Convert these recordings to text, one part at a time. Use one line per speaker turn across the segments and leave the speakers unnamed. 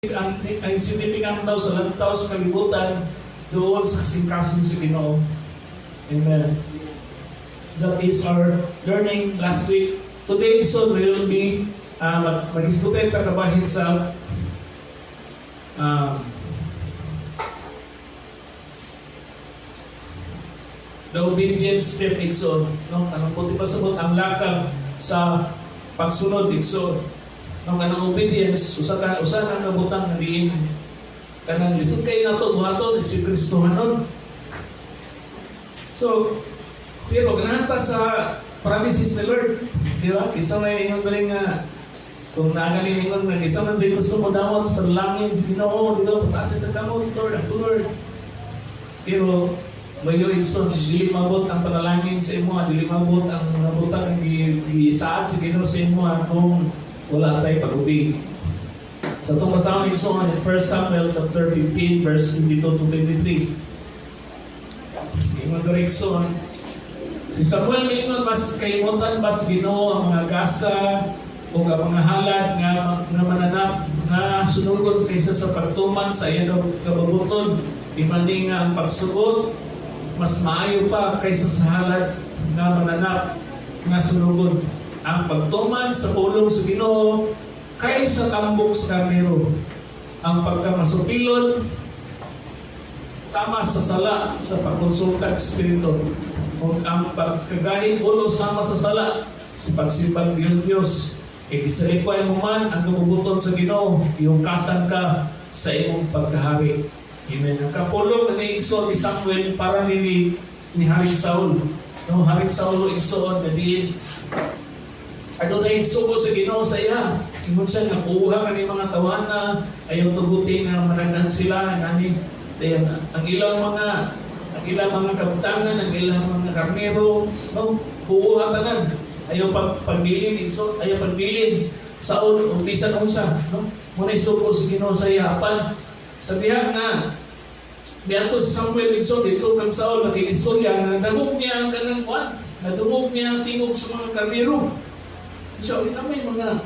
ang significant daw sa lantaw sa kalibutan doon sa kasing-kasing sa Ginoo. Amen. That is our learning last week. Today, so we will be mag-diskutin kakabahin sa the obedience step igsoon. No? Anong puti pasabot ang lakang sa pagsunod igsoon. Ang kanang obedience, usa ka nabutang na diin kanang lisod kay nato buhaton si Kristo hanon. So, pero ganahan ta sa promises ni Lord, di ba? Isa may ingon rin nga kung naagaling ingon nga isa man din gusto mo dawat sa panalangin sa Ginoo, di ba? Pataas ito kamo, Lord. Pero mayo igsoon, dili mabot ang panalangin sa imo, dili mabot ang nabutang gisaad sa Ginoo sa imo kung wala tayo pag-ubig. Sa itong masama igsoon in 1 Samuel chapter 15 verse 22 to 23. Ingon direksyon, si Samuel mingon mas kaimutan mas Ginoo ang mga gasa o ang mga halad nga mananap nga sunugod kaysa sa pagtuman sa iyang kababuton. Di man nga ang pagsugot mas maayo pa kaysa sa halad nga mananap nga sunugod. Ang pagtuman sa pulong sa Ginoo kaysa tambok sa karnero. Ang pagkamasupilon sama sa sala sa pagkonsulta ng Espiritu. O ang pagkagahing ulo sama sa sala sa pagsipag Diyos. Isalipay mo man ang kabubuton sa Ginoo, yung kasan ka sa imong pagkahari. Amen. Ang kapulong na iigsoon ni Samuel para ni Haring Saul. No, Haring Saul igsoon na diin adunay sugo sa Ginoo sa iya. Ingon siya nga buha ka ni mga tawana ayaw tugutin nga managan sila nani ang ilang mga kabutangan, ang ilang mga karnero, no, buha tanan. Ayaw pagbilin, ayaw pagbilin. Saul umpisan unsa, no? Muna sugo sa Ginoo sa iya apan sa diha nga diadto sa Samuel igsoon dito kang Saul nakiistorya nga nadungog niya ang kanang kuan, nadungog niya ang tingog sa mga karnero. So, ina may mga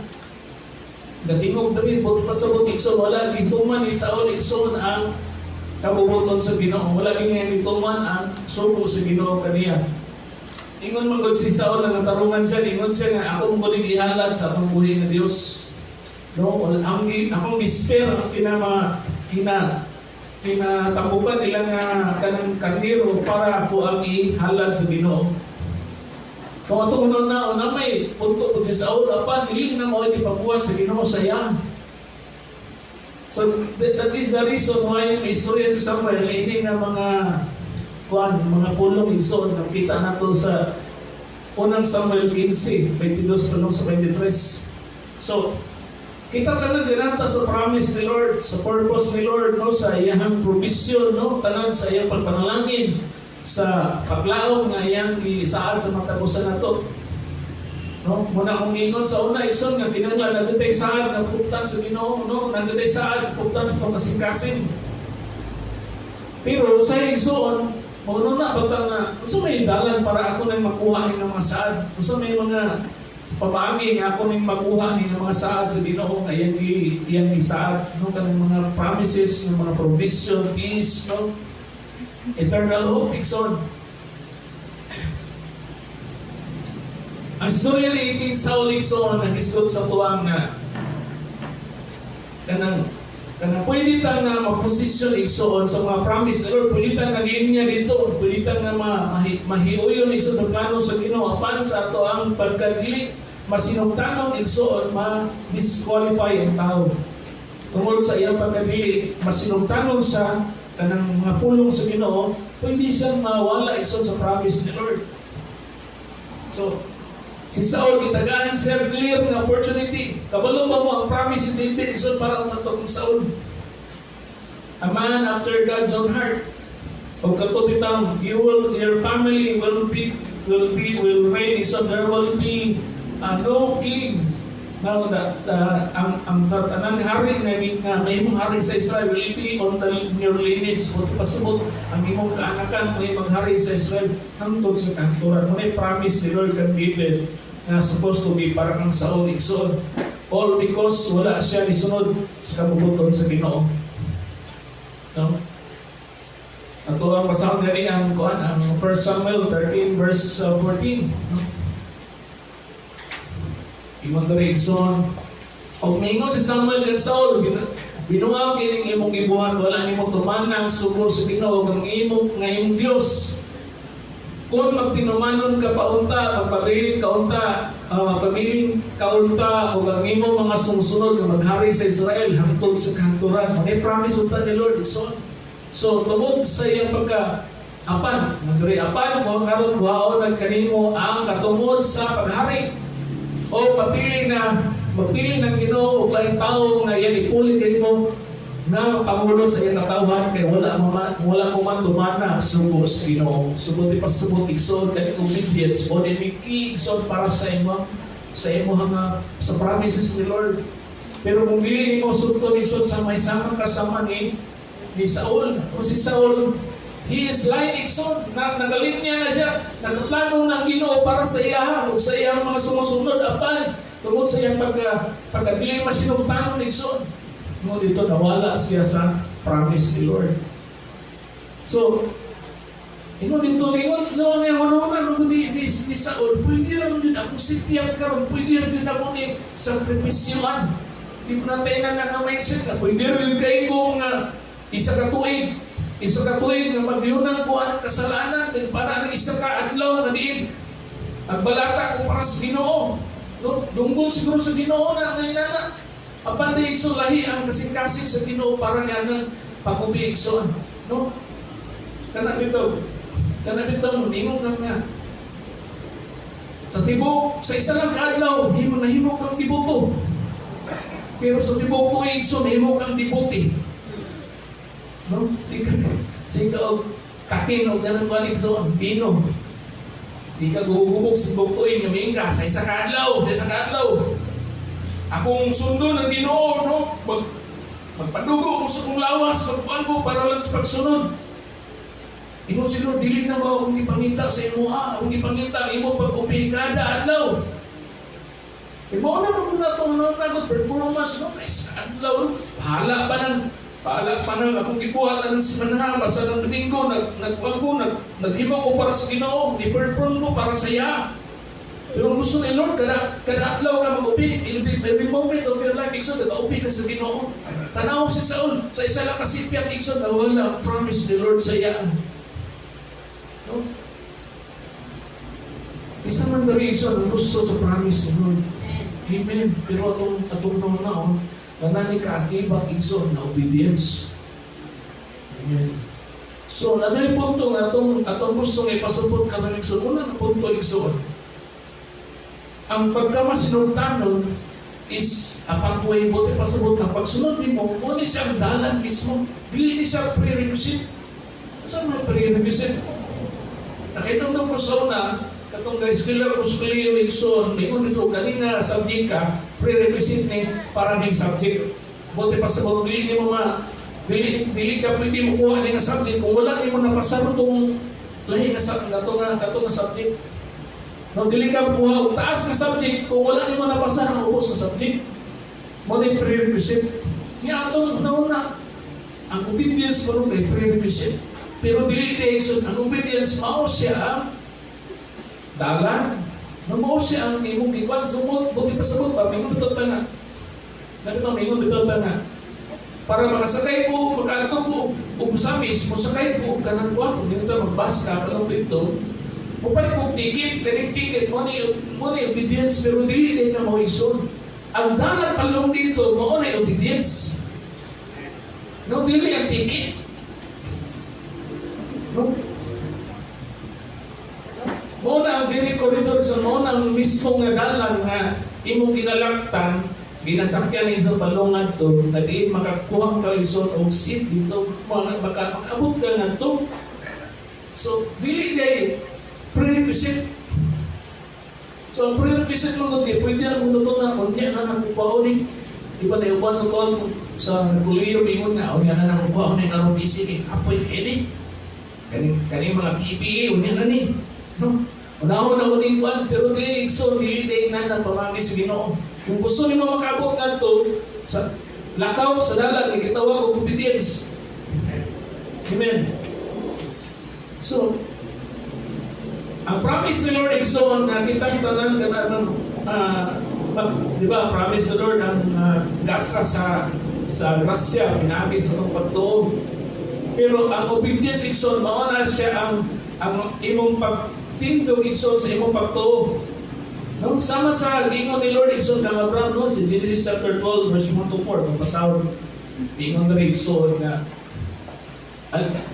gatingog dami, buti pasabot igsoon, wala gituman ni Saul igsoon ang kabubuton sa Ginoo. Wala gituman ang sugo sa Ginoo kaniya. Ingon man gud si Saul na natarungan siya, ingon siya nga ako mo ning ihalad sa akong buhi nga Dios. No, akong despair ang kinatapukan nila nga kanang karnero para ako ang ihalad sa Ginoo. Kung ito una may punto po si Saul, apan, hindi na mo ipabuhat sa Ginoo sa iya. So, that is the reason why yung istorya sa Samuel, hindi na mga pulong igsoon, nakita na to sa unang Samuel 15, 22 pa sa 23. So, kita tanan gananta sa promise ni Lord, sa purpose ni Lord, no, sa iyang provision, no, tanan sa iyang pagpanalangin, sa paglaom nga iyang isaad sa matapusan nato. No, muna kong ingon sa una igsoon nga kinahanglan nagutay saad nga pugtan sa Ginoo, no, nagutay saad pugtan sa pagkasing-kasing. Pero sa igsoon, muna na batang na usa may dalan para ako nang makuha ni mga saad. Usa may mga papaagi nga ako nang makuha ni mga saad sa Ginoo nga iyang isaad, no, kanang mga promises, ng mga provision, peace, no. Eternal hope, igsoon. Ang storya ni King Saul igsoon ang isgot sa tuwang nga kanang pwede ta nga mag-position igsoon sa mga promise or pwede ta nga linya dito, pwede ta nga mahiuyon igsoon sa plano sa Ginoo apan sa ato ang pagkadili masinugtanon igsoon ma-disqualify ang tao. Tungod sa iyang pagkadili masinugtanon siya kanang mga pulong sa Ginoo, pwede siyang mawala igsoon sa promise ni Lord. So, si Saul gitagaan siya clear ng opportunity. Kabalo ba mo ang promise ni David igsoon para umatog ng Saul? A man after God's own heart. O katupitang, your family will reign igsoon. There will be no king. Now, ang hari nga may imong hari sa Israel will be on your lineage. Kung pasabot, ang imong kaanakan may maghari sa Israel hangtod sa kanturan. May promise ni Lord kang David na supposed to be parang ang Saul igsoon. All because wala siya isunod sa kabubuton sa Ginoo. No? Ato ang pasahod gani ang 1 Samuel 13 verse 14. No? Imong diri igsoon. Og mingon si Samuel kag Saul, binuang kining imong gibuhat, wala nimo tumanang sugo sa Ginoo kang imong ngayong Dios. Kung magtinumanon ka paunta, magpabiling kaunta, magpabiling kaunta o ang imong mga sumusunod nga maghari sa Israel hangtod sa kanturan. May promise unta ni Lord igsoon. So tungod sa iyang pagka-apan, apan mo karon buhaon ang kanimo ang katungod sa paghari. O magpili ng Ginoo og laing tawo nga yan ipuli kanimo na pangulo sa iyang katawhan kay wala mo man tumana sugo sa Ginoo. Sugo ti pasubot igsoon kay obedience o ni igsoon para sa imo sa promises ni Lord. Pero kung dili nimo sugton igsoon sa may samang kasama ni Saul, o si Saul, he is lying igsoon, nagalinya na siya, nagplano ng Ginoo para sa iya o sa iyang mga sumusunod apan tungod sa iyang pagkadili masinugtanon igsoon. No, dito nawala siya sa promise ni Lord. So, dito ni Saul, pwede rin din ako sipiyang karon, pwede rin din ako ni sakripisyoan. Di po natin na naka-mindset ka, pwede rin kayo kung isa katuig nga magdiunan ko ang kasalanan din para ang isa ka adlaw na diin agbalata ko para sa Ginoo. No? Dunggol siguro sa Ginoo na ngayon na apan di igsoon lahi ang kasing-kasing sa Ginoo para nga ng pag-ubi igsoon. No? Kana bitaw ingon ka nga sa tibok, sa isa lang kaadlaw nahimo kang diboto, pero sa tibok tuig igsoon nahimo kang dibote. No? Sika og kakin og ganang balik sa pino. Sika gugubog sa buktoy nga mingka sa isa ka adlaw. Akong sundo ng Ginoo, no? Magpadugo ko sa kong lawas, magpuan ko para lang sa pagsunod. Imo sino dili na ba akong ipangita sa imo akong ipangita imo pag-upi kada adlaw. Imo na muna itong nagot performance, no? Kaya sa adlaw, bahala pa nang akong gibuhat ng simanaha, basta ng Domingo, naghibaw ko para sa Ginoo, ni-perform ko para sa iya. Pero gusto ni Lord, kada adlaw ka mag-upi, every moment of your life, igsoon, nag-upi ka sa Ginoo. Tanaw si Saul, sa isa lang kasipyat, igsoon, na wala promise ni Lord sa iya. No? Isa man dari igsoon, ang gusto sa promise ni Lord. Amen. Pero atong naon, kanani kaakibak igsoon na obedience. Amen. So, nadali punto nga atong gusto nga ipasupot ka ng igsoon. Una na punto igsoon. Ang pagkamasinugtanon is apang tuway bote pasabot ang pagsunod mo, kung ni siya ang dalan mismo, dili ni siya prerequisite. Saan may prerequisite? Nakitong ng persona, katong ka-skiller o skiller igsoon, mingon dito kanina subject ka, prerequisite ni para ning subject. Bote pasabot, dili ka pwede mo kuha ni nga subject kung wala ni mo napasaro itong lahi na subject. No, dili ka kuha og taas nga subject kung wala ni mo napasaro ang ubos nga subject. Mo din prerequisite. Niya atong nauna, ang obedience mo kay prerequisite. Pero dili di igsoon, ang obedience mao siya ang dalan. Mao siya ang imong giwan sumot, buti pasabot pa mingon bitaw ta na. Mingon bitaw ta na. Para makasakay po, makaadto po, ug samis mo sakay po kanang kuan, dito magbas ka palong dito. Upat kong ticket, kaning ticket, mo ni obedience, pero dili din na mo igsoon. Ang dalan palong dito, mo na obedience. No, dili ang ticket. No? Mo na ang diri corridor sa mo na ang mismo nga dalan nga imong ginalaktan, ginasakyan sa palungan to, na di makakuha ka igsoon og seat dito, baka abot ka nga to. So, dili day prerequisite. So, ang prerequisite mo kundi, pwede na kung luto na, kung diyan na nakukuha ni. Iba na iupan sa tuwan sa kuliyo, mingon nga, o yan na nakukuha ni ROTC, kay kapoy, edi. Kaning mga PPE, o yan na ni. No? Unahon na ko ni Juan, pero di igso, dili na pamangis sa Ginoo. Kung gusto nimo makaabot ngadto sa lakaw sa dalan, gitawag og obedience. Amen. So, ang promise ni Lord igsoon na kitang tanan kanang di ba, promise ni Lord ang gasa sa grasya, pinaagi sa itong pagtuon. Pero ang obedience igsoon, mauna siya ang imong pagtindog igsoon sa imong pagtuon. No? Sama sa gingon ni Lord igsoon kang Abraham, no? Si Genesis chapter 12 verse 1 to 4, mapasahod gingon na igsoon na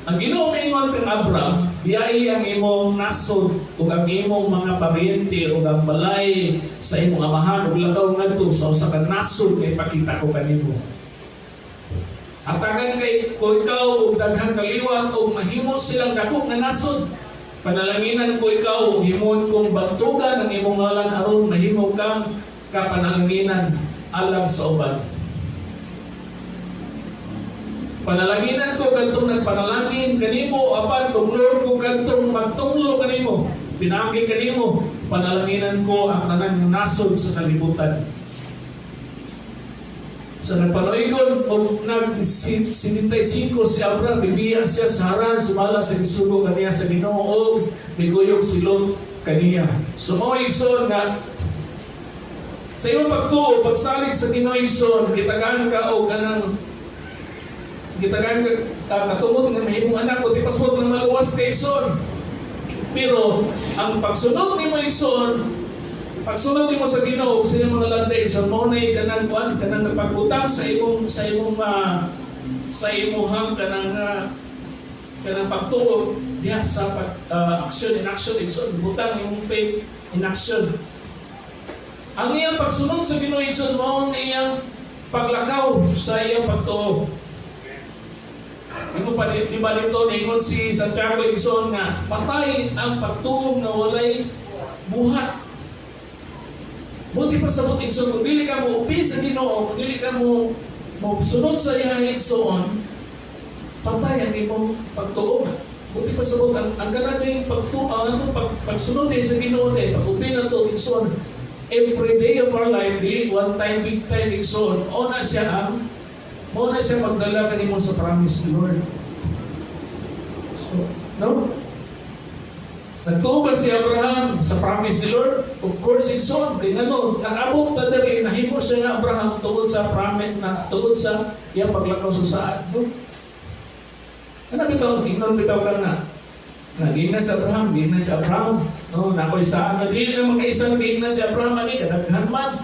ang Ginoo mingon kang Abraham, biyai ang imong nasod ug ang imong mga paryente ug ang balay sa imong amahan ug lakaw ngadto sa usa ka nasod nga ipakita ko kanimo. Hatagan kay ko ikaw ug daghang kaliwat ug mahimo silang dako nga nasod. Panalanginan ko ikaw ug himon kong bantugan ang imong ngalan aron mahimo kang kapanalanginan alang sa uban. Panalanginan ko kantong nagpanalangin kanimo apan tunglor ko kantong magtunglo kanimo. Pinaagi kanimo, panalanginan ko ang tanan ng nasod sa kalibutan. Sa nagpanoigon o nag-75 si Abraham, bibiya siya sa Haran, sumala sa gisugo kaniya sa Ginoo o biguyog silot kaniya. So mo igsoon nga sa iyong pagtuo, pagsalig sa Ginoo igsoon, kitagaan ka o kanang kitagaan ka katungod nga mahimong anak o di paswag ng maluwas ka igsoon. Pero ang pagsunod ni mo igsoon, pagsunod nimo sa Ginoo sa imong mga landay sa monay kanang kuan kanang nagpagutang sa imong sa imong kanang pagtuo diha sa action in action igsoon butang imong faith in action. Ang iyang pagsunod sa Ginoo igsoon mao iyang paglakaw sa iyang pagtuo. Imo pa di ba dito ningon si Santiago igsoon nga patay ang pagtuo nga walay buhat. Buti pa sa buting igsoon, kung dili ka mo upi sa Ginoo, kung dili ka mo sunod sa iyang igsoon, patay ang imong pagtuo. Buti pa sa buting, ang kanading pagsunod sa Ginoo, pag-upi na ito igsoon, every day of our life, dili one time, big time igsoon, o na siya magdala kanimo sa promise ni Lord. So, no? Nagtuo ba si Abraham sa promise ni Lord? Of course, igsoon. Kaya ano, nakabot ta diri, nahimo siya nga Abraham tungod sa promise na tungod sa iyang paglakaw sa saad. No? Ano bitaw, ignon bitaw ka na. Nagingnan si Abraham, gingnan si Abraham. No, nakoy saan na dili na magkaisang gingnan si Abraham ani kadaghan man.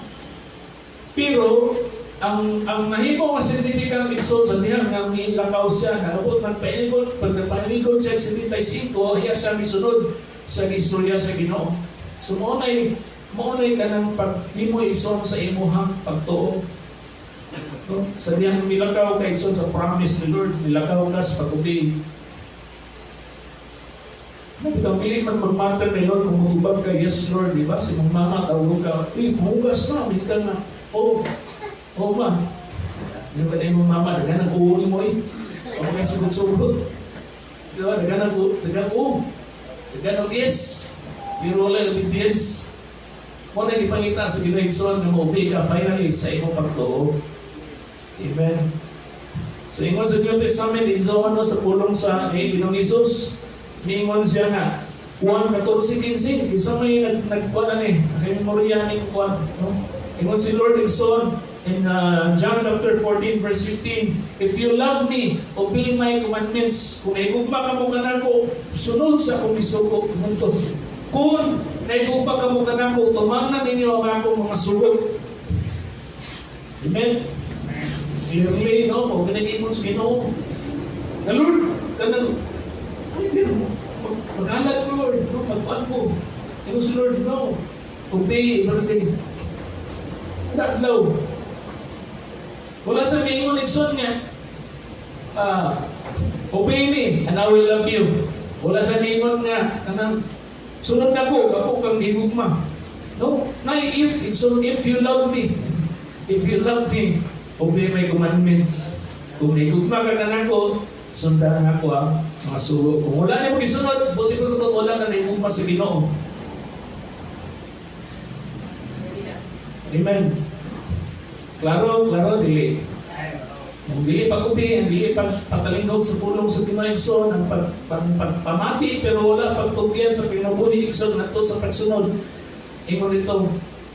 Pero ang nahimo nga significant igsoon sa diha nga milakaw siya, naabot man painigod, pagpainigod siya 75, iya siya misunod sa istorya sa Ginoo. So maunay kanang paghimo igsoon sa imuhang pagtuo. No? Sa diyang milakaw ka igsoon sa promise ni Lord, milakaw ka sa pag-obey. Nabitang pili man magmatan ni Lord kung matubag ka, yes Lord, di ba? Si mong mama, tawag ka, mahugas na, minta na, Oo ba? Yung ba na yung mama, naghanap uwi mo eh. O kaya sugod-sugod. Diba? Naghanap yes. Pero wala obedience. Muna ipangita sa Ginoo na maubay ka finally sa imong pagtuo. Amen. So ingon sa New Testament, igsoon sa pulong sa Ginoong Hesus, ingon siya nga, Juan 14:15, isa may nagkuhan nakimemorya ni Juan. Ingon si Lord igsoon, in John chapter 14 verse 15, if you love me, obey my commandments. Kung naigugma ka mo kanako, sunod sa akong isugo munto. Kung naigugma ka mo kanako, tumangnan ninyo ang akong mga sugot. Amen. Clearly, no? Kung pinag-iipon sa Ginoo, na Lord, kanang, maghalat ko Lord, magpaan ko. Ingon si Lord, no. Obey everything. Not low. Wala sa mingon igsoon nga, obey me and I will love you. Wala sa mingon nga, sunod na ko, ako kang gigugma. No? If you love me, obey my commandments. Kung gigugma ka na ako, sundan ako ang mga sugo. Kung wala niyo gisunod, buti ko sunod, wala ka na higugma sa Ginoo. Amen. Klaro, dili. Ang dili pag-ubi, ang dili pagpatalingog sa pulong sa Ginoo igsoon, ang pagpamati pero wala pagtugyan sa pinabuhi igsoon nato sa pagsunod. Ingon dito,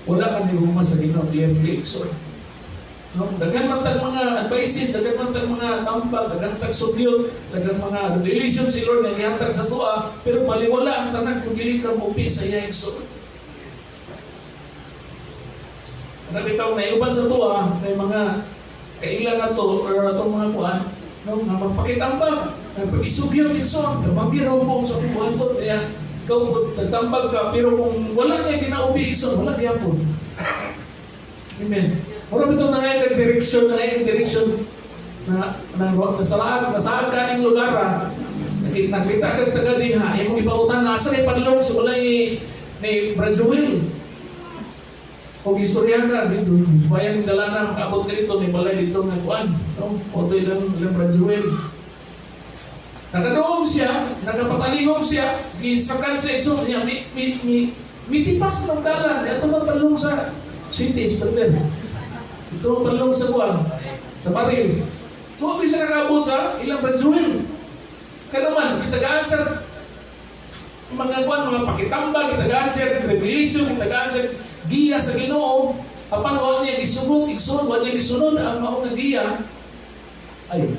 wala kang niluma sa Ginoo, clearly igsoon. No? Dagan man tag mga advices, dagan man tag mga tambag, dagan tag sugyot, dagan mga revelation si Lord na gihatag sa tuwa, pero maliwala ang tanan kung dili ka mubi sa iya igsoon. Nakita ko na iuban sa tuwa, may mga kailan na to, or itong mga kuhan, no, na magpakitambag, pag-isugyan igsoon, kapagiraw mo sa kuhaton, kaya ikaw nagtambag ka, pero kung wala niya ginaubi igsoon, wala gyapon. Amen. Mura ito na ngayon direksyon na nasaan ka ng lugar, nakita ka taga-diha, imong ipautan na asa ni padlong sa walay ni Brajuel. Kung istorya ka, dito, bayan ng dalanan, makaabot ka dito, may balay dito ng kuwan. No? Oto ilang Brajuel. Nakadoong siya, nakapatalingong siya, gisakan sa igsoon niya, may tipas ng dalan, ito magtalong sa sweeties, brother. Ito magtalong sa kuwan, sa baril. So, ako siya nakaabot sa ilang Brajuel. Kanaman, itagaan sa mga kuwan, mga pakitambag, itagaan sa revelation, itagaan sa giya sa Ginoo, apan wa niya gisunod, wa niya gisunod ang mao nga giya. Ay,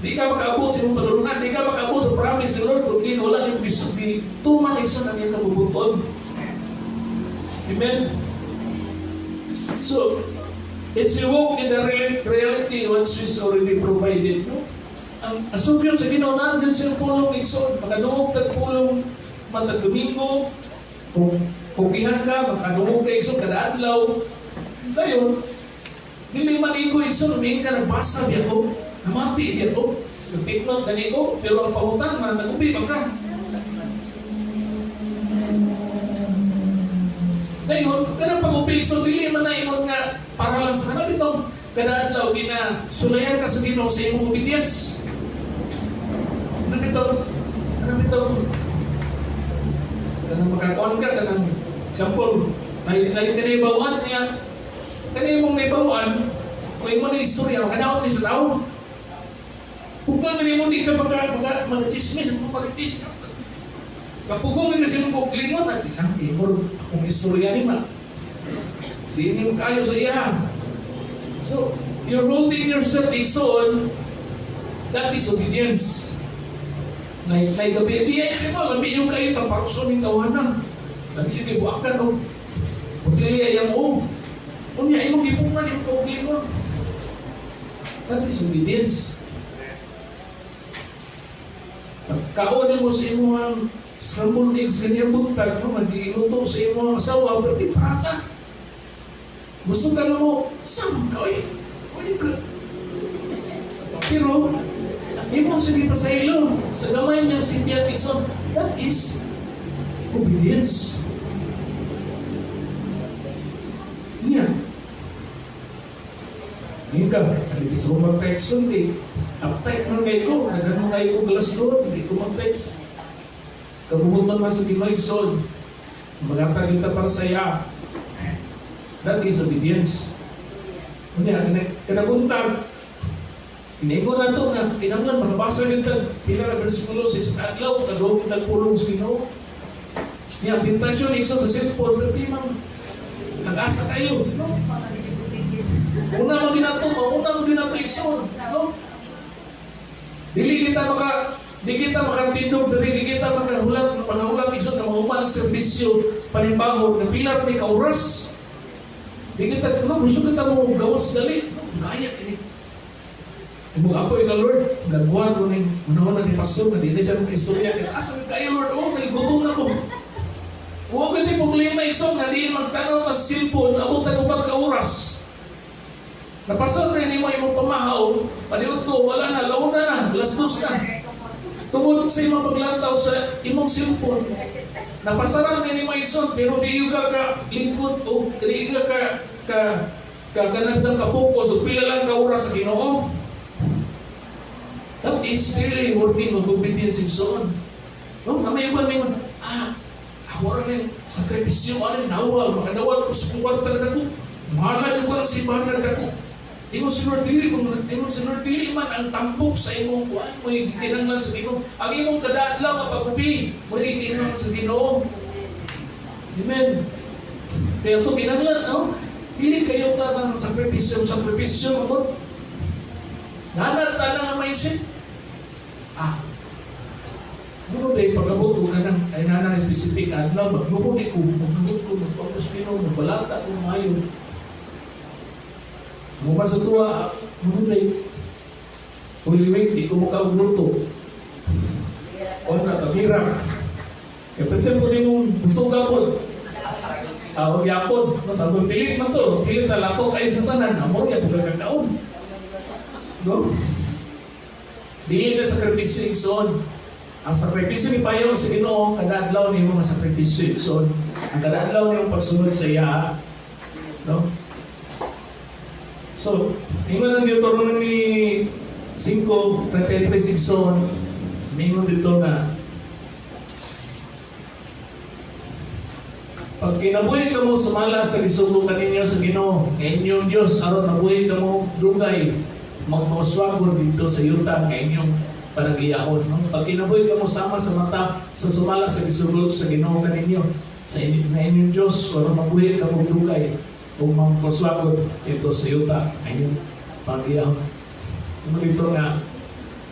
di ka makaabot sa imong panulungan, di ka makaabot sa promise ni Lord kung di wala niyong gisugi, tumang igsoon ang iyong kabubuton. Amen? So, it's a walk in the reality once is already provided. No? Ang asubyon sa Ginoo, nandun siyang pulong igsoon, makadungog tagpulong, matag Domingo, kung ihan ka, makadungog ka igsoon kada adlaw. Dayon, dili man iko igsoon, umihin ka nagbasa biya ko, namati biya ko, nagtipnot gani ko, pero ang pangutan man nagubi ba ka? Dayon, kada pag-upi igsoon, dili man na imong nga para lang sa kanang bitong kada adlaw gina sulayan ka sa Ginoo sa imong obedience. Kanang makakuan ka, kanang example, kanay bawaan niya, kanay mong may bawaan, kung mo na istorya, makadaot ni sa tao. Kung ka ganyan mo, di ka mag-chismis, mag-pagkis. Kapugong kasi mong kuklingon, at mo, kung istorya ni ma, di mo kayo sa iya. So, you're holding yourself igsoon, that is obedience. May gabi ay siya mo, labi yung kayo taparuso ng tawanan. Labi yung kibuakan o putilya yung o. Unya, imong gipungan yung kauglingon. That is obedience. Kaunin mo sa imong scrambled eggs, ganyan buntag, no? Mag-iluto sa imong asawa, berarti prata. Gusto ka na mo, saan ka? Uy, pero, imong sige pa sa ilo, sa gamay niyang simbiyan igsoon, that is obedience. Niya. Ngayon ka, hindi sa mag-text hindi. Uptight na ngayon ko, nagano ngayon ko glass doon, hindi ko mag-text. Kabubot naman sa Ginoo igsoon, magantag kita para sa iya. That is obedience. Niya, kanabuntag, Inigo na ito na kinanglan, makabasa rin tag pila na versikulo sa isang adlaw, kadawag yung tagpulong sa Ginoo. Yan, tentasyon, ikso sa cellphone, pero mang nag-asa kayo. No? Una mo din nato, ikso. No? Di kita makatindog, di kita makahulat, ikso na mahuman ng serbisyo, panimbahod, na pilar ni kauras. Di kita, gusto kita mo gawas dali. Gaya, Ibang apo yung Lord, nagbuhan ko ng unahon ni Pastor, na dito siya ng istorya. Asan kayo Lord? Oh, may gutom na ko. Huwag ito yung problema ikso, nga di magtanaw na cellphone, abot na upang kauras. Napasal rin mo yung pamahaw, paniod to, wala na, launa na, alas 2 na. Tungod sa imong paglantaw sa imong cellphone. Napasaran rin mo ikso, pero di ka lingkod o di ka ganagdang kapokus o pila lang kauras sa Ginoo. That is really working of obedience in son. No, namayuban mo yun, ako rin sakripisyo, nakawal, makadawat ko sa kwarta na ako. Mahala jud ko ang simbahan nagdako. Ingon Senyor dili man ang tampok sa imong kuan mo gikinanglan sa Ginoo. Ang imong kadadlaw nga pagkupi mo gikinanglan sa Ginoo. Amen. Kaya ito kinanglan, no? Dili kayo ka ng sakripisyo mo. Nanat ka na nga mindset. Ano dahil pagkabot ka ng ay nanang specific adlaw, magluhod ko, magpapos Ginoo, magbalata ko ngayon. Mula sa tuwa, mulay. Holy Week, di ko makaugluto. O na, tabira. Kaya pwede po din mong gusto gapon. Huwag yapon. Masabang pilit man to. Pilit talato kay sa tanan. Amor, yan po kagkaon. No? Dili na sakripisyo ikson. Ang sakripisyo ni Payo sa Ginoo, kada adlaw ni mga sakripisyo ikson. Ang kada adlaw ni yung pagsunod sa iya. No? So, ingon ang Deuteronomy 5:33 ikson, ingon dito na pag kinabuhi ka mo sumala sa lisugo kaninyo sa Ginoo, inyong Diyos, aron nabuhi ka mo dugay, magmauswagod dito sa yuta nga inyong panagiyahon. No? Pag kinabuhi ka mo sama sa mata sa sumala sa lisugo sa Ginoo kaninyo, sa inyong Diyos, aron mabuhi ka mo dugay, kung magpaswagod ito sa yuta ay yung pag-iyaw. Dito nga,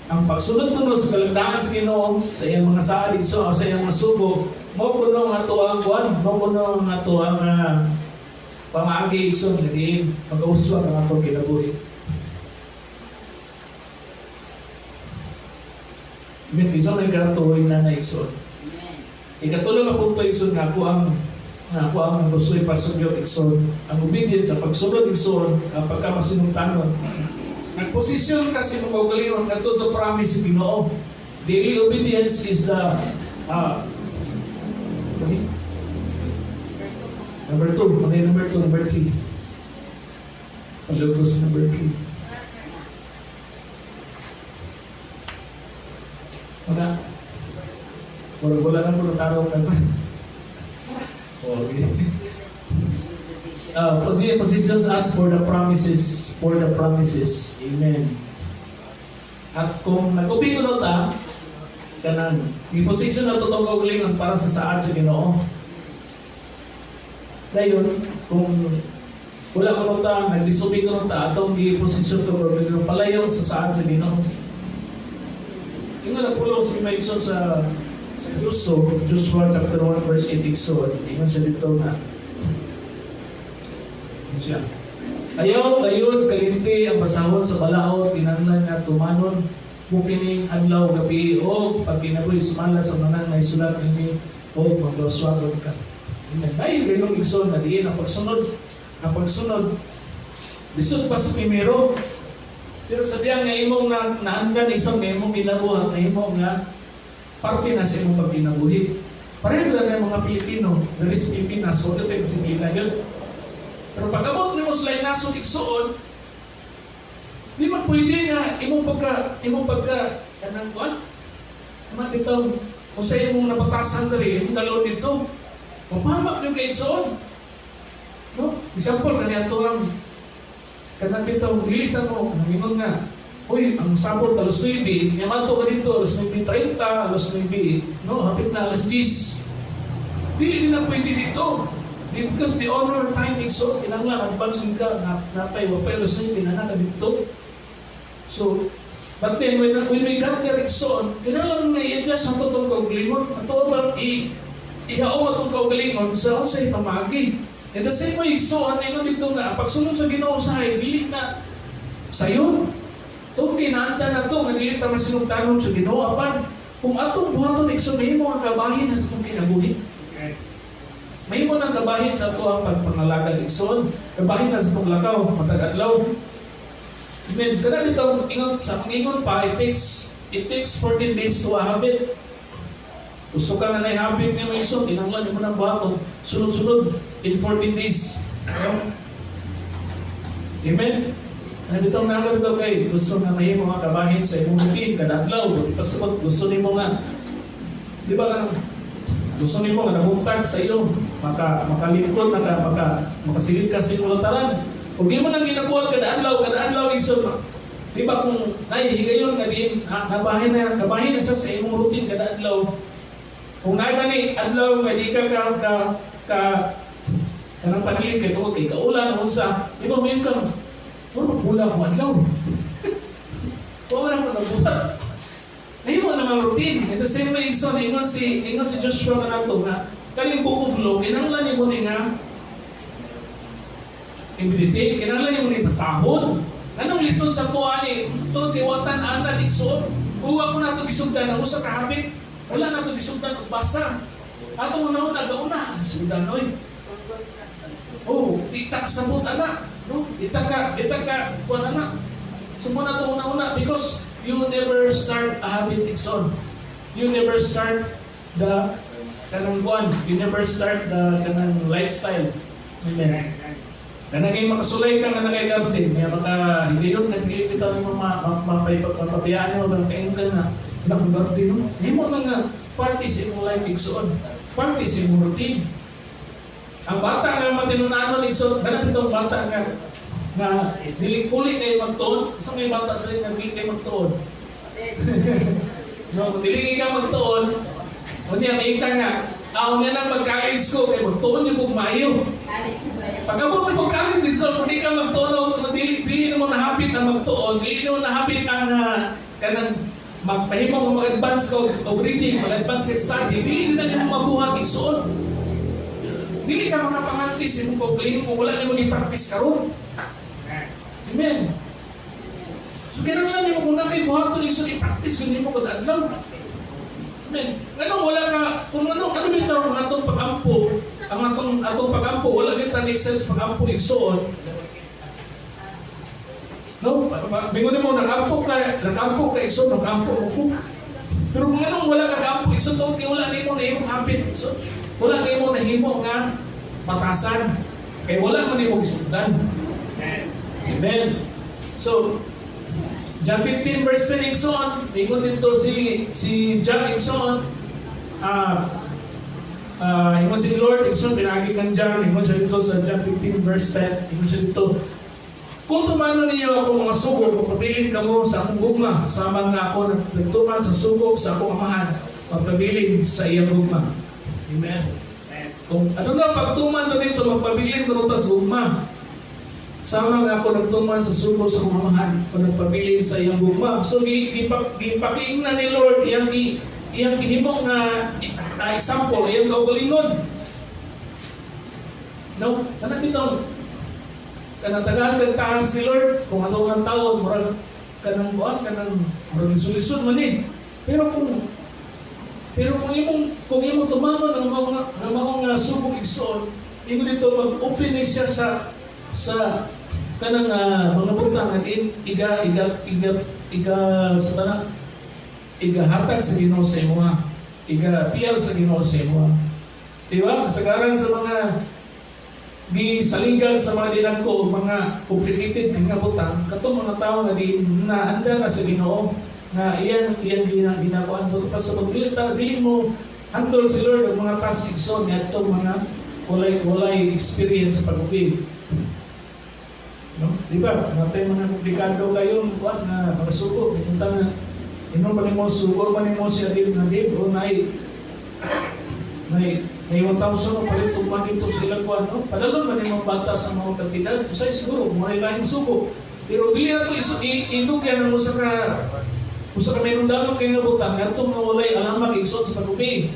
ang pagsunod ko sa kalagdaan sa Ginoo, sa iyang mga salig, sa iyang mga sugo, mo kuno nga ito ang buwan, mo kuno nga ito ang pang-agi ikson, hindi mag-uswag ang akong kinabuhi. May isang nagkatuloy na ikson. Ikatulong ang punto ikson nga po ang gusto'y pasugyo ikson. Ang obedience sa pagsunod ikson, pagka masinungtanon. Nagposisyon kasi ng kaugalingon ngadto sa promise sa Ginoo. Daily obedience is the number 2, number 3. Palugos number 3. Wala na mo tarong ka. Okay. Positions us for the promises. Amen. At kung nag-ubi ko nota, kanan, i-position na itong kaugalingon para sa saad sa Ginoo. Dayon, kung wala ko nota, nag-disobey ko nota, atong i-position itong kaugalingon palayo sa saad sa Ginoo. Yung nga nagpulong sa Imaikson sa Joshua chapter 1 verse 8 ikson, ingon siya dito na siya. Ayaw kayon kalimti ang basahon sa balaod, kinanglan nga tumanon mukining adlaw gabi o pag kinabuhi sumala sa manang na isulat ini o magdoswagon ka. Dahil gayong ikson na diin ang pagsunod lisod pa sa primero, pero sabihan nga imong naandan ikson nga imong kinabuhat na imong nga parte na sa imong pagkinabuhi. Pareho lang ng mga Pilipino, dari sa Pilipinas, huwag ito yung sipila yun. Pero pag-abot ni mo sila nasod iksoon, di man pwede nga imong pagka, kanang kuan, naman dito, kung sa imong napatasan na rin, imong dalawin dito, mapahamak nyo kay iksoon. No? Example, kanya ito ang, kanang dito, dilitan mo, kanang imong nga, uy, ang sabot alas 9, yaman to ka dito, alas 9:30, alas 9, no, hapit na alas 10. Dili din na pwede dito. Because the honor time ikso, kinanglan, advance ka, napay, wapay, alas 9, pinana ka dito. So, but then, when we got there ikso, kinanglan nga i-adjust ang totong kaugalingon. At ito ba, ihaong atong kaugalingon sa pamagi. And the same way ikso, ano dito nga, pagsunod sa Ginoo usahay, dili na sayon. Itong kinanda na ito, manilit na masinugtanon sa Ginoo, apan, kung atong buhaton ikso, may mo ang kabahin na sa itong kinabuhi. May mo ng kabahin sa ito ang pagpangalagad ikson, kabahin na sa itong lakaw, matag-adlaw. Amen. Kada dito, sa pangingon pa, it takes 14 days to a habit. Gusto ka na na-habit niya may ikson, tinanglan mo ng buhaton, sunod-sunod, in 14 days. Amen. Ano ditong nakakita kay gusto nga may mga kabahin sa imong routine kada adlaw, buti pa sabot gusto nimo nga. Di ba gusto nimo nga nabuntag sa iyo makalingkod, makasilid ka sa imong lataran. Kung di mo nang ginabuhat kada adlaw igsoon, di ba kung higayon nga din kabahin na sa imong routine kada adlaw. Kung gani adlaw nga di ka kanang panalig kay tungod kay kaulan unsa, di ba mayon ka pula ko adlaw. Kung wala mo nabuhat. Ngayon mo naman routine. At the same way, ingon si Joshua na nato na kaning book of law, kinahanglan ni mo ni nga i-meditate, kinahanglan ni mo ni pasahod. Anong lisod sa tuwa ni? Ito, tiwatan, ana, igsoon. Huwag ko na ito bisugdan, ang usa kahapit. Wala na ito bisugdan, basa. Ato mo na gauna, bisugdan, oy. Oh, di ta kasabot, anak. No? Di ta ka, kuwan, anak. Sumo na ito una-una because you never start a habit, igsoon. You never start the kanang kuan, you never start the kanang lifestyle. Amen. Kanang kay makasulay ka kanang kay garden, kaya higayon nagdili kita mo mapapayaan mo bang kain ka na ilang garden mo. Himo na nga part is imong life igsoon. Part is imong routine. Ang bata nga matinunan igsoon, kanang itong bata nga dili kuli kay magtuon, sa may bata dili nga dili kay magtuon. No, dili ka magtuon. Unya may ka nga, niya na mag-college ko, kaya magtuon yung kong maayo. Pagkabot na mag-college, so kung di ka magtuon, dili mo nahapit na magtuon, dili mo nahapit ang kanang magpahimo mo mag-advance ko o reading, mag-advance ka study, dili na niyo mabuhat igsoon. Dili ka makapangantis, kung wala niyo mag-practice karon. Amen. So kinahanglan niyo kung na kay buhaton igsoon i-practice yun mo kada adlaw. Amen. Wala ka, kung ano bitaw ang atong pag-ampo, ang atong pag-ampo, wala kita nexus pag-ampo igsoon. No? Bingon mo, nag-ampo ka igsoon, nag-ampo ko. Pero kung anong wala ka nag-ampo igsoon, kaya wala nimo na imong habit igsoon. Wala nimo na himo nga batasan. Kaya wala man nimo gisundan. Amen. So, John 15 verse 10 igsoon, ingon dito si John igsoon, ingon si Lord igsoon, pinagi kang John, ingon siya dito sa John 15 verse 10, ingon siya dito, kung tumano ninyo ako mga sugod, magpabilin ka mo sa akong gugma, sama nga ako nagtuman sa sugod sa akong amahan, magpabilin sa iyang gugma. Amen. Kung ano na pagtuman na dito, magpabilin ko sa gugma. Sama nga ako nagtuman sa suko sa kumamahan o nagpabilin sa iyang gugma. So, gipakiing na ni Lord iyang gihimong na example, iyang kaugalingon. No? Kanang bitong kanatagaan kang taas ni Lord, kung atong ng taon, murag kanang buwan, kanang murag lisulisod man eh. Pero kung imong tumanon ng mga subok igsoon, imo dito mag-open siya sa kanang mga butang at hatag sa Ginoo sa imo, piyal sa Ginoo sa imo. Di ba? Kasagaran sa mga gisaligan sa mga dinagko, mga complicated nga butang, katong mga tao nga di na anda na sa Ginoo na iyan ginakuan mo pa sa pagdilita, dili mo handle si Lord ang mga task igsoon at itong mga walay experience sa pag-ubig. No? Di ba? Natay mga komplikado kayo na magasuko. Ipunta na, inom pa ni mo suko, pa ni mo si Adib Nadib, o may 1,000 o palit tuman dito sa ilang kuwan. No? Padalon pa ni mo bata sa mga kantidad. Kusay siguro, may lahing suko. Pero dili na ito indugyan mo sa mayroong dalong kayo nga butang, nga itong nawalay alamang igsoon sa pag-ubig.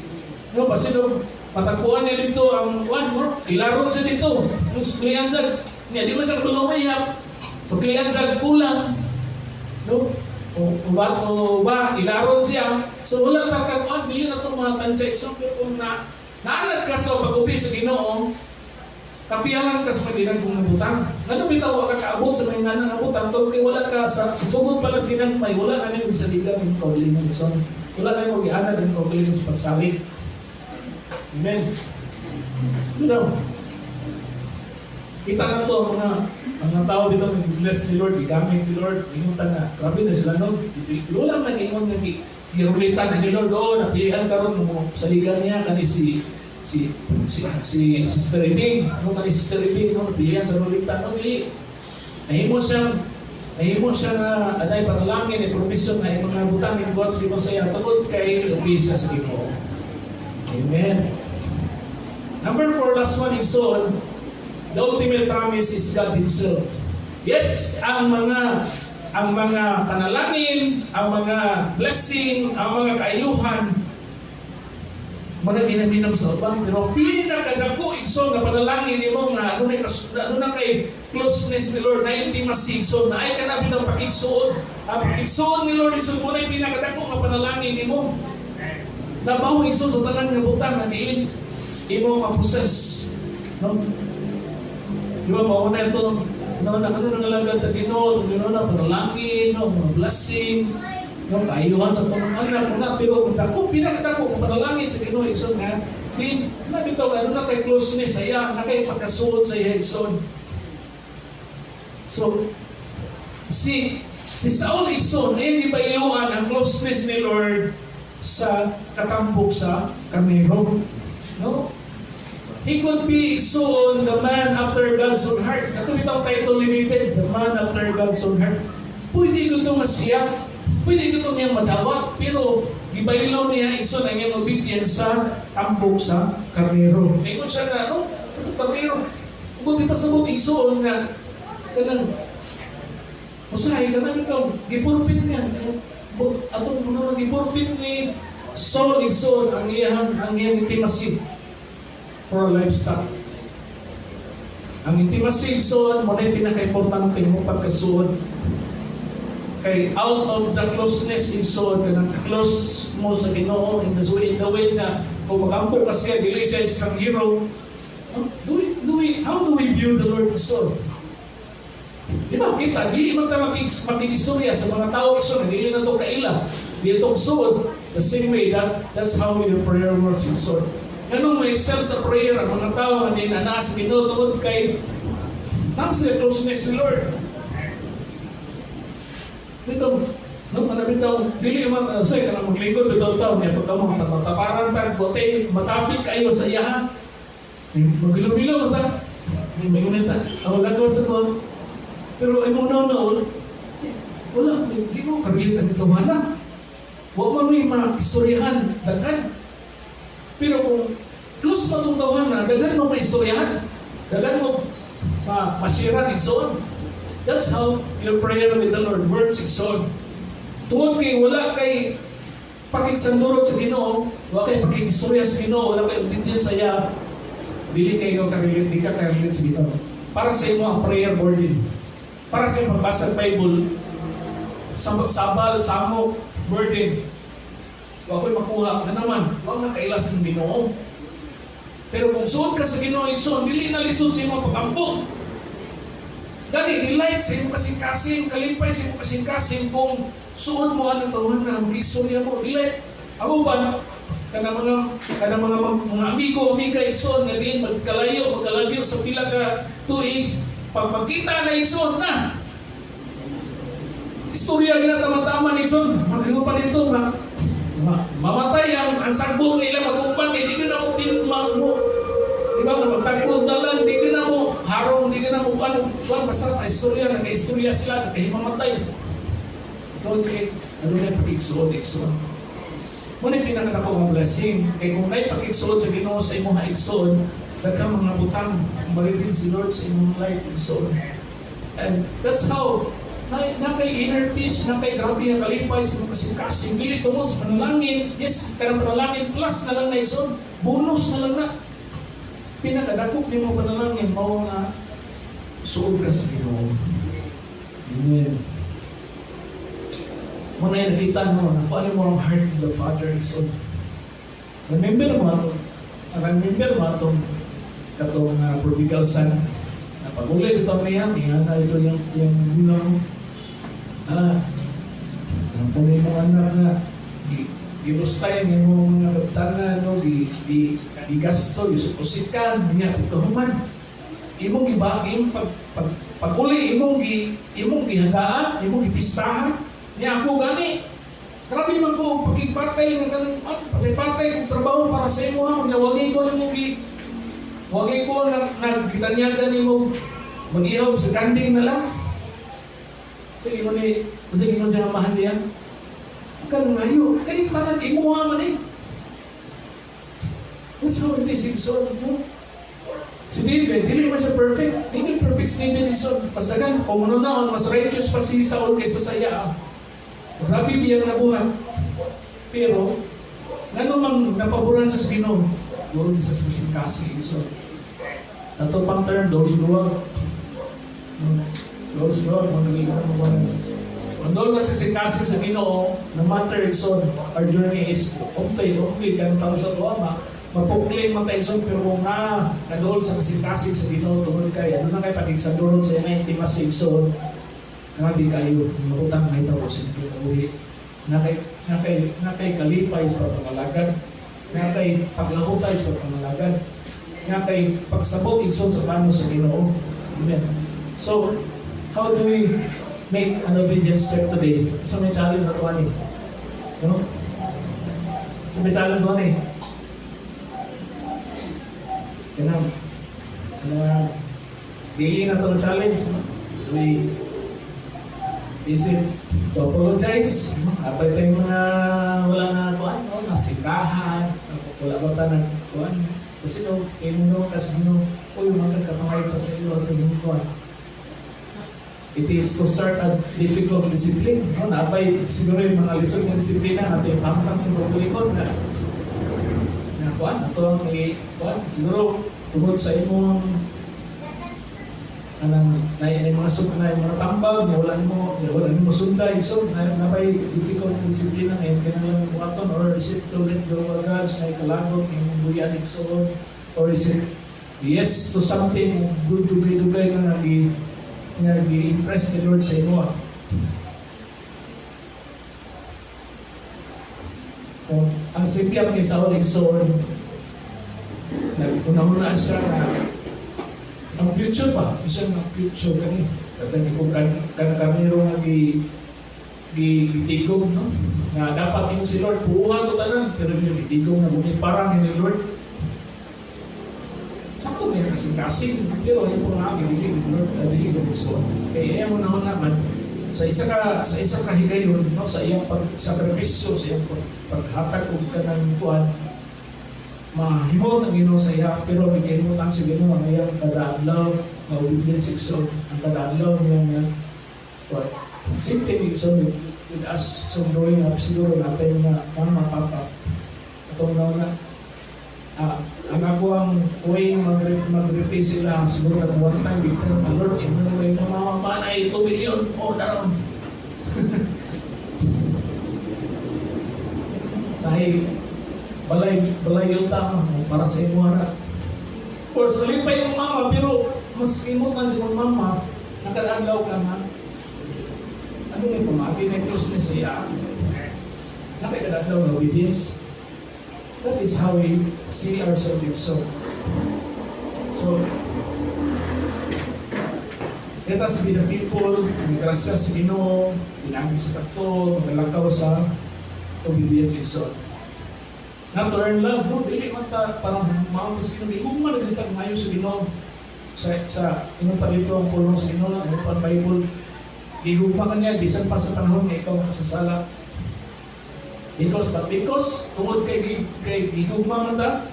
No? Pasilong, matagpuan niya dito ang kuwan mo, ilaron siya dito. Kliyan siya. Niya, di mo siya kulumiyap. So, kliyan siya kulang. No? O ba, ilaron siya. So, wala takatuan. Dili na itong mga tansya. So, kung naanad ka sa pag-ubi sa Ginoo, kapiyangan ka sa Madinang kung nabutang. Ano bitaw ka kaabot sa mga nanang nabutang? Kung wala ka sa sugod pala silang may, wala na nyo sa ligang yung kaugalingon. So, wala na yung mag-ianad yung kaugalingon sa pagsalit. Amen. You know, kita na to mga tao dito nag-bless ni Lord, igamit ni Lord, ingutan na, grabe na sila no. Wala man ingon nga girulitan na ni Lord, napilihan karon mo sa ligan niya kani si si Sister Ibing, ano ka ni Sister Ibing, no, biyan sa Lolita, no, nahimo siya na aday panalangin, provision na mga butang in God's given sa iya, tungod kay obisa sa Ginoo. Amen. Number 4, last one is soul. The ultimate promise is God Himself. Yes, ang mga panalangin, ang mga blessing, ang mga kaayuhan, mga ginaminom sa uban, pero pinakadako igsoon na panalangin nimo nga ano na kay closeness ni Lord, na intimacy igsoon, na ay kanabit ang pakigsuon. Ang pakigsuon ni Lord igsoon mo na pinakadako nga panalangin nimo. Nabaw igsoon sa tanan nga butang na diin imo ma-possess. No? Di ba mauna ito, ano nangalagad sa Ginoo, na panalangin, no, mga blessing, no, kaayuhan sa pamamagitan na, pero dako pinakadako panalangin sa Ginoo igsoon nga din nabitaw ano na kay closeness sa iya, na kay pagkasuod sa iya igsoon. So si Saul igsoon ay di bailuan ang closeness ni Lord sa katambok sa karnero, no? He could be igsoon the man after God's own heart. Kato itong title ni David, the man after God's own heart. Pwede ko itong masiyak, pwede ko itong niyang madawat, pero ibaylo niya igsoon ang iyang obedience sa tambok sa karnero. Ngayon siya na, ano? Karnero. Kung di pa sabot igsoon nga, kanang, usahay ka na ito, gipurpit niya. Atong mga gipurpit ni Saul igsoon ang iyang intimacy for livestock. Ang intimacy igsoon mo na yung pinaka-importante mo pagkasuod. Kay out of the closeness igsoon, kanang close mo sa Ginoo in the way na kung mag-ampo ka siya, dili siya isang hero. How do we view the Lord igsoon? Di ba, kita, dili man tayo makikisurya sa mga tao igsoon, dili na ito kaila, dili ito suod. The same way, that's how your prayer works igsoon. Ganun may excel sa prayer ang mga tao na nanaas Ginoo tungod kay tama sa closeness ni Lord. Dito, no, manabitaw, dili man, say, ka na maglingkod bitaw tao, niya pagka mga mataparan tag, bote, matapit kayo sa iyahan. Magilo-bilo mo ta, may ngunit ta, wala ko sa mo. Pero ay mo no, wala, di mo karili na dito wala. Huwag mo may mga istoryahan, daghan. Pero kung close pa itong tawahan na, dagan mo maistoryahan, dagan mo masiran igsoon. That's how your prayer with the Lord works igsoon. Tungod kay wala kay pakigsandurot sa Ginoo, wala kay pakigstorya sa Ginoo, wala kay obedience sa iya, dili kayo di ka karelate sa Ginoo. Para sa imo ang prayer burden. Para sa imo pagbasa Bible, sabal, samok, burden. Huwag ko'y makuha na naman, huwag na kailas ng Ginoo. Pero kung suod ka sa Ginoo igsoon, dili na lisod sa imo pag-ampok. Dali, delight sa imo kasing-kasing, kalipay sa imo kasing-kasing kung suod mo anong tawahan na, mag-igsoon mo, delight. Ako ba, kana mga amigo, amiga igsoon, nga din, magkalagyo sa pila ka tuig, pag magkita na igsoon na, istorya ginatama-tama ni igsoon, maghingo pa dito, mamatay ang sagbong nila mag-upan kaya di ka na mo tinumang mo. Diba? Magtagpos na lang, di ka na mo harong, di ka na mo basta na istorya, nagka-istorya sila, nagkahimamatay. Doon kay, ano na pag-igsuod. Muna yung pinakatako ng blessing. Kaya kung na'y pag-igsuod sa Ginoo sa imong haigsuod, daghang mga butang, balitin si Lord sa imong life igsuod. And that's how na kay inner peace, na kay grabe ang kalipay sa mga kasing-kasing, dili tungod sa panalangin, yes, karang panalangin, plus na lang na igsoon, bonus na lang na. Pinakadakop ni mo panalangin, mao nga suod ka sa Ginoo. Amen. Muna yung nakita mo, na kung ano mo ang heart of the Father, igsoon. Remember mo itong katong prodigal son, na pag-ulay ito niya, na ito yung gulang, ang tunay mong anak na ginustay ng mga kaptanan, gigasto, gisuposikan, niya, pagkahuman. Imong ibagin, pag-uli, imong gihandaan, imong gipistahan, niya ako gani. Grabe man po, gipatay nga kanang patay kung trabaho para sa imo ha. Wagay ko nimo wagay ko nagkitanyagan nimo mag-ihaw sa kanding na lang. Sige mo siya mahan siya. Kan ngayo, kani tanang imuha man eh. That's how it is in Son, no? Si David, dili man siya perfect. Dili perfect si David in Son. Basta gan, kung ano na, mas righteous pa si Saul kaysa sa iya. Grabe biyang nabuhat. Pero, ngano mang napaboran sa Ginoo, doon sa sisingkasi in Son. Ato pang term, those luwag. Those luwag, mga nalimutan mo ba? Doon kasi si Kasing sa Ginoo, no matter Son, our journey is okay, kanong tao sa tuwa, mapukling man tayo Son, pero kung kadool sa kasing-kasing sa Ginoo, tungkol kayo, ano na kayo patig sa doon sa inay intimacy Son, grabe kayo, makutang may tao sa Ginoo, na kay kalipay sa pagpangalagan, na kay paglahutay sa pagpangalagan, na kay pagsabog Son sa plano sa Ginoo. Amen. So, how do we make an obedience step today? So may challenge na ito, ani. You know? So may challenge na ani. Ganun. Daily na ito na challenge. Is it to apologize? Apay tayong mga wala na kuhan, no? Nasikahan, wala ba ta ng kuhan? Kasi no, kayo mo kasi uy, magkakapangay pa sa iyo, ito yung kuhan. It is to start a difficult discipline. No? Napay siguro yung mga lisod ng disiplina natin yung pamtang sa pagbulikod na kuhan, ito ang siguro tungkol sa imong mga mga tambag, wala mo sunday. So, napay difficult na disiplina ngayon kailangan mo aton, or is it to let go of God, na ikalagot, yung buyanik soon, or is it yes to something good dugay-dugay na nag-impress the Lord sa imo. Ang sikyap ni Saul Igsoon, nag-unahunaan siya na ang future ba? Isa ng future kani. Katang kung kankamero nga gitigom, no? Nga dapat yung si Lord, buuhan ko tanan, pero yung gitigom na bumit parang ni Lord. Sakto may kasing-kasing, pero yung po nga, giligid ni Lord, giligid ni Lord. Kaya mo naman, sa isa ka higayon, no? Sa iyang pagsakripisyo, sa iyang paghatag kung ka ng buwan, mahimot ang Ginoo sa iya, pero nagkalimutan si Ginoo ang iyang kada-adlaw na obedience Igsoon, ang kada-adlaw niya same thing Igsoon with us. So growing up, siguro natin na mama, papa, itong na ang ako ang way mag-repay sila, siguro na one time big time, Lord, ino na kayo na mama na 2 million, daron. Dahil balay yung tama para sa imo na. Of course, malipay yung mama, pero mas imutan si mong mama, nakadalaw ka na. Ano yung pamagi na cross niya siya? Nakadalaw na obedience. That is how we see ourselves so. So, let us be the people, grasya sa Ginoo, pinagi sa takto, magalakaw sa obedience so. Not to earn love, no? Dili man ta parang mauntos Ginoo. Di mo man nagitag mayo sa Ginoo. Sa inong palito ang pulong sa Ginoo, ang pang Bible. Gigugma ka niya, bisan pa sa panahon na ikaw makasasala. Because tungod kay gigugma man ta,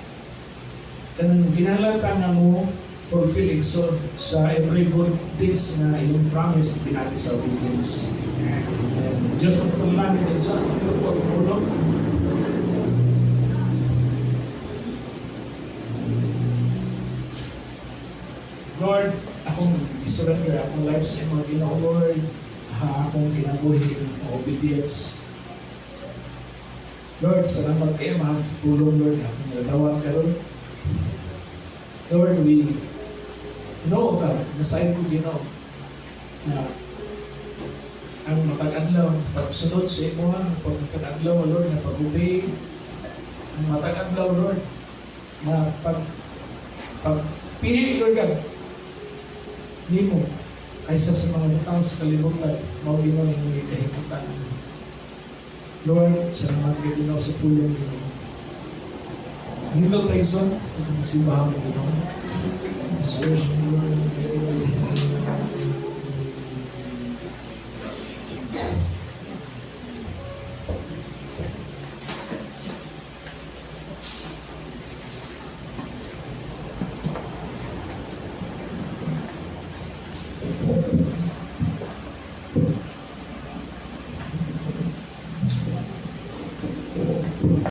kanang ginalatan na mo fulfilling so sa every good things na iyong promise pinati sa obedience. Diyos mo paglamin din sa pagpulong. Lord, akong isurrender akong life sa mga Ginoo, Lord, akong kinabuhi ng obedience. Lord, salamat kayo mahal sa tulong, Lord, akong nalawat ka, Lord. Lord, we know ka, nasayin ko Ginoo, na ang matag-adlaw, pagsunod sa imo, ang matag-adlaw, Lord, na pag-obey, ang matag-adlaw, Lord, na pagpili, Lord God, hindi mo, kaysa sa mga butang sa kalibutan, mauwi mo yung kahimutan. Lord, salamat kay Ginoo sa pulong nimo. Nindot tayo son, ito magsimbahan mo Ginoo. Jesus, Lord.